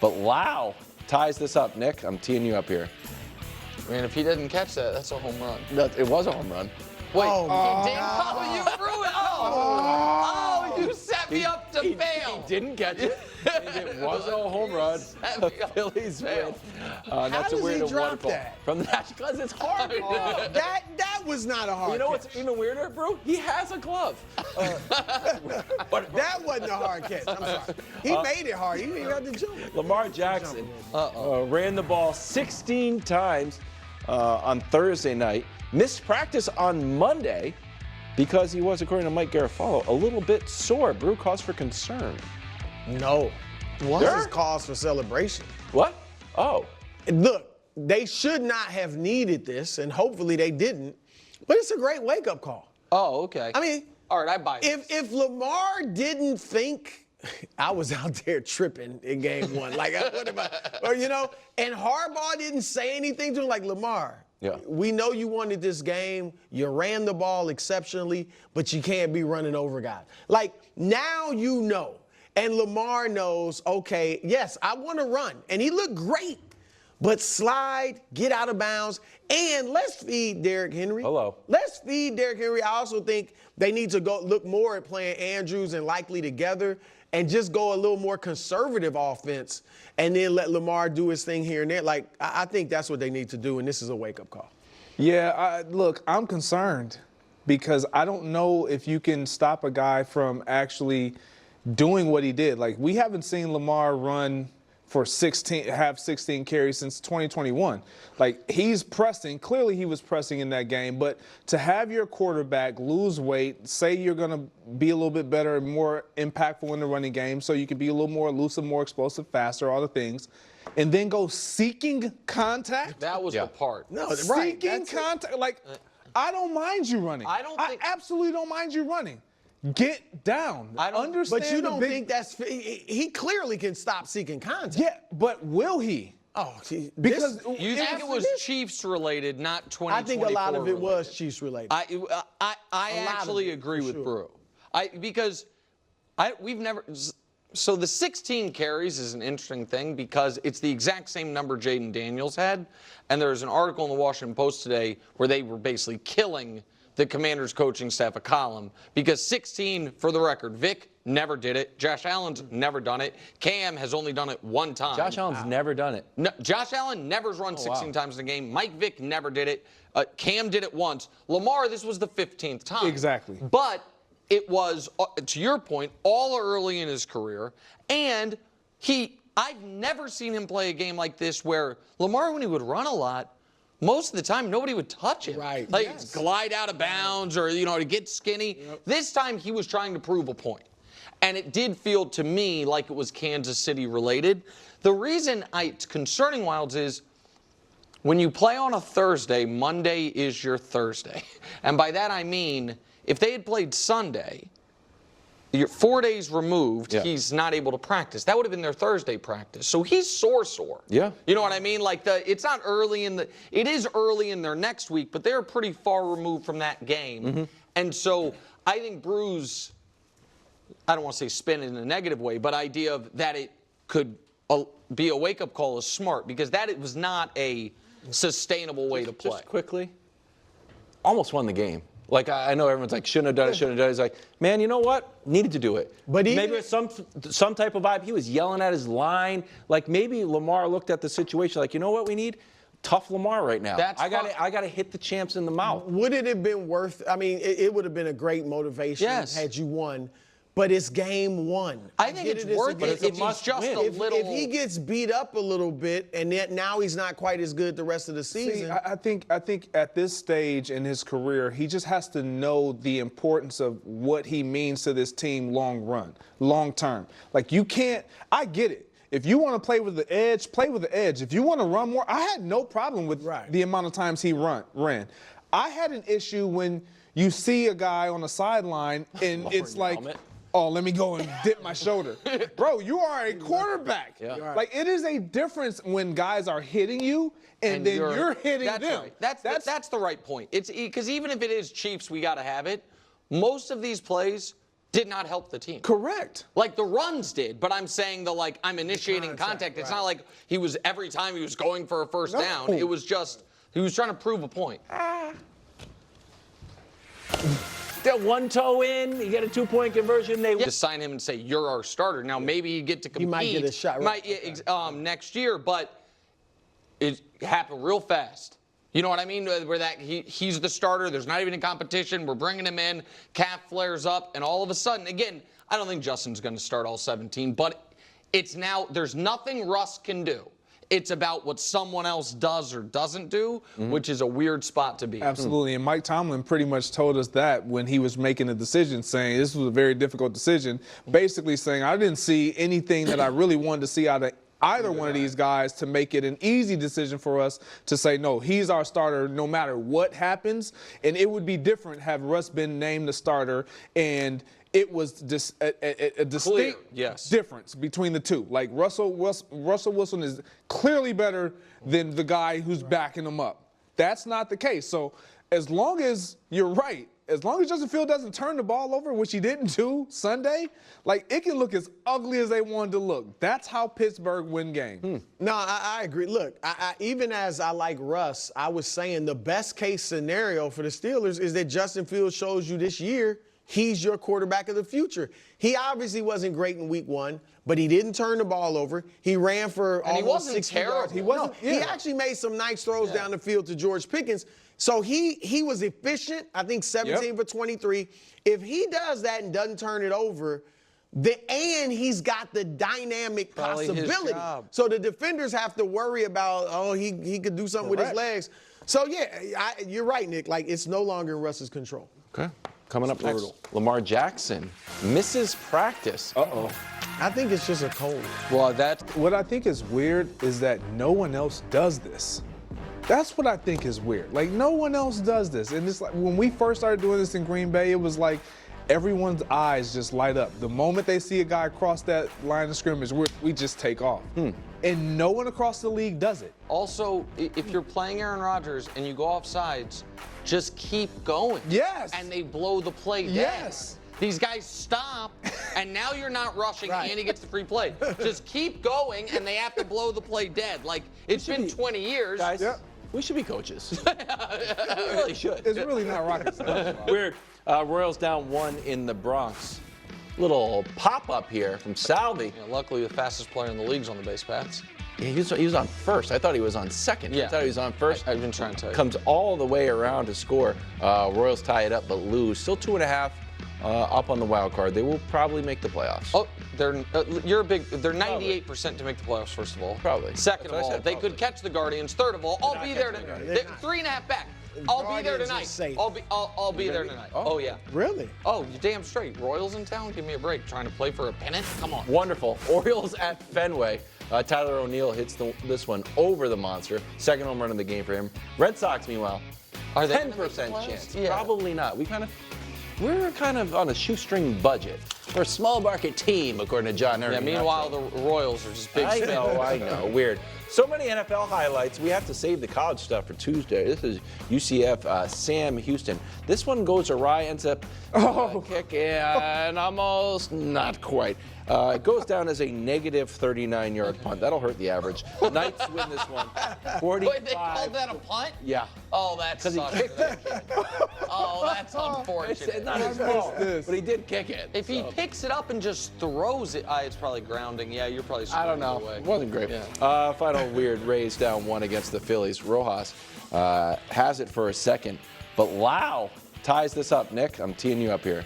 But Lau ties this up. Nick, I'm teeing you up here. Man, if he didn't catch that, that's a home run. It was a home run. Wait, Oh, he did? Oh, you threw it. Oh, you set me up to fail. He didn't catch it. It wasn't a home run. The Phillies win. That's does a weird he and drop wonderful. that? From the National, because it's hard. That was not a hard You know catch. what's even weirder, bro? He has a glove. That wasn't a hard catch. I'm sorry. He made it hard. He didn't got the jump. Lamar Jackson ran the ball 16 times on Thursday night. Missed practice on Monday because he was, according to Mike Garafolo, a little bit sore. Brew cause for concern. No. What? This is cause for celebration. What? Oh. Look, they should not have needed this, and hopefully they didn't, but it's a great wake-up call. Oh, okay. I mean, all right, I buy it. if Lamar didn't think I was out there tripping in game one, like, what am I, or, you know, and Harbaugh didn't say anything to him, like, Lamar, we know you wanted this game. You ran the ball exceptionally, but you can't be running over guys. Like, now you know. And Lamar knows, okay, yes, I want to run. And he looked great. But slide, get out of bounds, and let's feed Derrick Henry. Hello. Let's feed Derrick Henry. I also think they need to go look more at playing Andrews and Likely together and just go a little more conservative offense and then let Lamar do his thing here and there. Like, I think that's what they need to do, and this is a wake-up call. Yeah, look, I'm concerned because I don't know if you can stop a guy from actually doing what he did. Like, we haven't seen Lamar run for 16 carries since 2021. Like, he's pressing. Clearly he was pressing in that game. But to have your quarterback lose weight, say you're going to be a little bit better and more impactful in the running game so you can be a little more elusive, more explosive, faster, all the things, and then go seeking contact. That was the part. No, right. Seeking contact. Like, I don't mind you running. I absolutely don't mind you running. Get down. I don't understand. But you don't think that's – he clearly can stop seeking contact. Yeah, but will he? Oh, see, Because You think it was Chiefs related, not 2024 I think a lot of it related. was Chiefs related. I actually agree with Brew. We've never. So the 16 carries is an interesting thing because it's the exact same number Jaden Daniels had, and there's an article in the Washington Post today where they were basically killing the Commanders coaching staff a column because 16, for the record, Vic never did it. Josh Allen's never done it. Cam has only done it one time. Josh Allen's never done it. No, Josh Allen never's run 16 times in a game. Mike Vick never did it. Cam did it once. Lamar, this was the 15th time. Exactly. But it was, to your point, all early in his career. And I've never seen him play a game like this where Lamar, when he would run a lot, most of the time, nobody would touch him. Right. Like, Yes. glide out of bounds or, to get skinny. Yep. This time, he was trying to prove a point. And it did feel to me like it was Kansas City related. The reason it's concerning, Wilds, is when you play on a Thursday, Monday is your Thursday. And by that, I mean, if they had played Sunday, you're 4 days removed, he's not able to practice. That would have been their Thursday practice. So he's sore. Yeah. You know what I mean? Like, it's not early it is early in their next week, but they're pretty far removed from that game. Mm-hmm. And so I think Brew's, I don't want to say spin in a negative way, but idea of that it could be a wake-up call is smart because it was not a sustainable way to play. Just quickly, almost won the game. Like, I know everyone's like, shouldn't have done it, shouldn't have done it. It's like, man, you know what? Needed to do it. But maybe it's some type of vibe. He was yelling at his line. Like, maybe Lamar looked at the situation like, you know what we need? Tough Lamar right now. I got to hit the champs in the mouth. Would it have been worth – I mean, it would have been a great motivation had you won. But it's game one. I think it's worth it if he's just a little. If he gets beat up a little bit and now he's not quite as good the rest of the season. See, I think at this stage in his career, he just has to know the importance of what he means to this team long term. Like, you can't – I get it. If you want to play with the edge, play with the edge. If you want to run more, I had no problem with the amount of times he ran. I had an issue when you see a guy on the sideline and it's like – oh, let me go and dip my shoulder. Bro, you are a quarterback. Yeah. Like, it is a difference when guys are hitting you and then you're hitting them. Right. That's the right point. It's because even if it is Chiefs, we got to have it. Most of these plays, did not help the team. Correct. Like the runs did, but I'm saying I'm initiating contact. It's not like he was every time he was going for a first down. It was just he was trying to prove a point. That one toe in, you get a 2-point conversion. They to sign him and say you're our starter. Now maybe you get to compete. He might get a shot next year, but it happened real fast. You know what I mean? Where he's the starter. There's not even a competition. We're bringing him in. Calf flares up, and all of a sudden, again, I don't think Justin's going to start all 17, but it's now there's nothing Russ can do. It's about what someone else does or doesn't do, which is a weird spot to be. Absolutely. And Mike Tomlin pretty much told us that when he was making a decision, saying this was a very difficult decision, basically saying I didn't see anything that I really wanted to see out of either one of these guys to make it an easy decision for us to say, no, he's our starter no matter what happens. And it would be different have Russ been named the starter and it was a distinct difference between the two. Like Russell Wilson is clearly better than the guy who's backing him up. That's not the case. So as long as you're right, as long as Justin Fields doesn't turn the ball over, which he didn't do Sunday, it can look as ugly as they wanted to look. That's how Pittsburgh win games. No, I agree. Look, even as I like Russ, I was saying the best case scenario for the Steelers is that Justin Fields shows you this year he's your quarterback of the future. He obviously wasn't great in week 1, but he didn't turn the ball over. He ran for almost 60 yards. He wasn't. He actually made some nice throws down the field to George Pickens. So he was efficient, I think 17 for 23. If he does that and doesn't turn it over, and he's got the dynamic possibility. So the defenders have to worry about, he could do something with his legs. So, you're right, Nick. It's no longer in Russ's control. Okay. Coming up next, Lamar Jackson misses practice. I think it's just a cold. Well, what I think is weird is that no one else does this. That's what I think is weird. No one else does this. And it's when we first started doing this in Green Bay, it was like everyone's eyes just light up. The moment they see a guy cross that line of scrimmage, we just take off. And no one across the league does it. Also, if you're playing Aaron Rodgers and you go off sides, just keep going. Yes. And they blow the play down. Yes. These guys stop, and now you're not rushing, and he gets the free play. Just keep going, and they have to blow the play dead. It's been 20 years. Guys, we should be coaches. We really should. It's really not rocket science. Weird. Royals down 1 in the Bronx. Little pop-up here from Salvi. Luckily, the fastest player in the league's on the base paths. Yeah, he was on first. I thought he was on second. Yeah. I thought he was on first. I've been trying to tell you. Comes all the way around to score. Royals tie it up, but lose. Still 2.5 up on the wild card. They will probably make the playoffs. Oh, they're 98% to make the playoffs, first of all. Probably. Second of all, they could catch the Guardians. Third of all, I'll be there. 3.5 back. I'll be there tonight. I'll be there tonight. Oh, yeah. Really? Oh, you're damn straight. Royals in town? Give me a break. Trying to play for a pennant? Come on. Wonderful. Orioles at Fenway. Tyler O'Neill hits this one over the monster. Second home run of the game for him. Red Sox, meanwhile, are they 10% chance. Yeah. Probably not. We're kind of on a shoestring budget. We're a small market team, according to John Ernie. Yeah, meanwhile, the Royals are just big spenders. I know. Weird. So many NFL highlights. We have to save the college stuff for Tuesday. This is UCF Sam Houston. This one goes awry, ends up kick and almost not quite. It goes down as a negative 39-yard punt. That'll hurt the average. Knights win this one. 45. Wait, they called that a punt? Yeah. Oh, that sucks. Because he kicked it. Oh, that's unfortunate. It's not his fault, but he did kick it. If he picks it up and just throws it, it's probably grounding. Yeah, you're probably screwing I don't know. Away. It wasn't great. Yeah. Final weird. Rays down 1 against the Phillies. Rojas has it for a second, but Lau ties this up. Nick, I'm teeing you up here.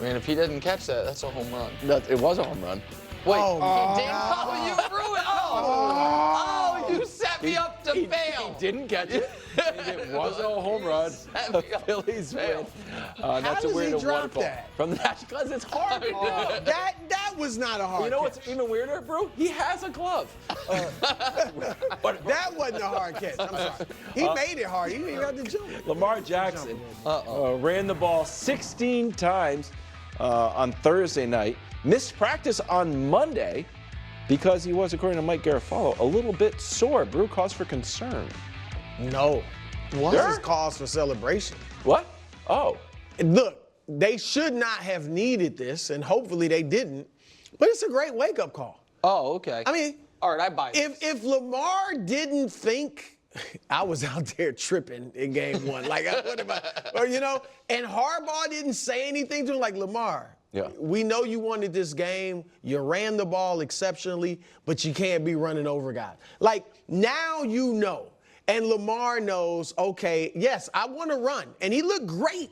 Man, if he didn't catch that, that's a home run. It was a home run. Wait, he did? Oh, you threw it. Oh, you set me up to fail. He didn't catch it. It was a home run. The Phillies win. That's a weird one from the National, because it's hard. That was not a hard catch. You know what's even weirder, bro? He has a glove. That wasn't a hard catch. I'm sorry. He made it hard. He didn't even have to jump. Lamar Jackson ran the ball 16 times on Thursday night. Missed practice on Monday because he was, according to Mike Garafolo, a little bit sore. Brew, cause for concern. No. This is cause for celebration. What? Oh. Look, they should not have needed this, and hopefully they didn't, but it's a great wake-up call. Oh, okay. I mean, all right, I buy it. If Lamar didn't think I was out there tripping in game one, like, what am I, or, you know, and Harbaugh didn't say anything to him, like, Lamar, we know you wanted this game. You ran the ball exceptionally, but you can't be running over guys. Like, now you know. And Lamar knows, okay, yes, I want to run. And he looked great.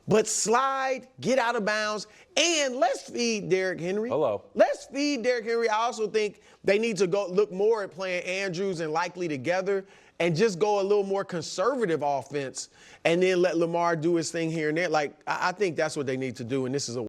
But slide, get out of bounds, and let's feed Derrick Henry. Hello. Let's feed Derrick Henry. I also think they need to go look more at playing Andrews and Likely together and just go a little more conservative offense and then let Lamar do his thing here and there. Like, I think that's what they need to do, and this is a